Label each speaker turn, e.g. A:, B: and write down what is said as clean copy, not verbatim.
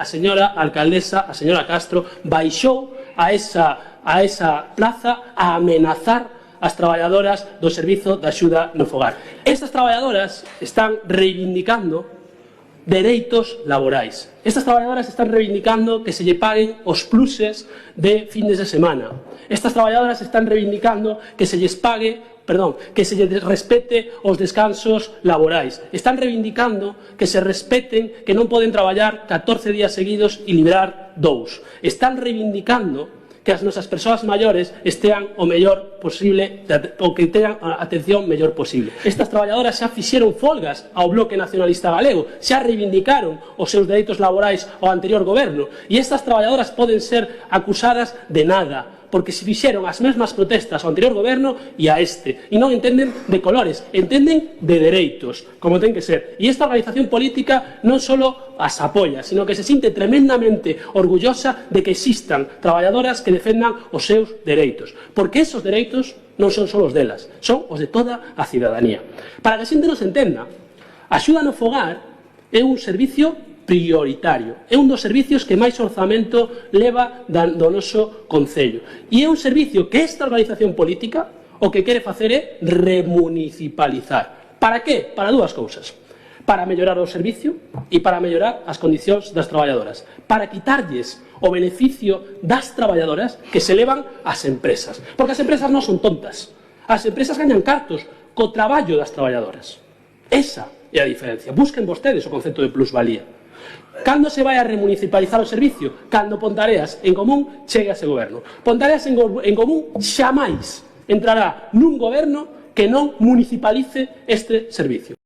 A: a señora alcaldesa, a señora Castro, baixou a esa plaza a amenazar as traballadoras do Servizo de Axuda no Fogar. Estas traballadoras están reivindicando dereitos laborais. Estas traballadoras están reivindicando que se lle paguen os pluses de fines de semana. Estas traballadoras están reivindicando que se lles respete os descansos laborais. Están reivindicando que se respeten que non poden traballar 14 días seguidos e librar 2. Están reivindicando que as nosas persoas maiores estean o mellor posible ou que teñan a atención mellor posible. Estas traballadoras xa fixeron folgas ao Bloque Nacionalista Galego, xa reivindicaron os seus dereitos laborais ao anterior goberno e estas traballadoras poden ser acusadas de nada, porque se fixeron as mesmas protestas ao anterior goberno e a este, e non entenden de colores, entenden de dereitos, como ten que ser. E esta organización política non só as apoia, sino que se sinte tremendamente orgullosa de que existan traballadoras que defendan os seus dereitos, porque esos dereitos non son só os delas, son os de toda a cidadanía. Para que a xente nos entenda, a axuda no fogar é un servicio prioritario. É un dos servicios que máis orzamento leva do noso Concello. E é un servicio que esta organización política o que quere facer é remunicipalizar. Para que? Para dúas cousas. Para mellorar o servicio e para mellorar as condicións das traballadoras. Para quitarlles o beneficio das traballadoras que se levan ás empresas. Porque as empresas non son tontas. As empresas gañan cartos co traballo das traballadoras. Esa é a diferencia. Busquen vostedes o concepto de plusvalía. Cando se vai a remunicipalizar o servicio? Cando Pontareas en Común chegue a ese goberno. Pontareas en Común xamais entrará nun goberno que non municipalice este servicio.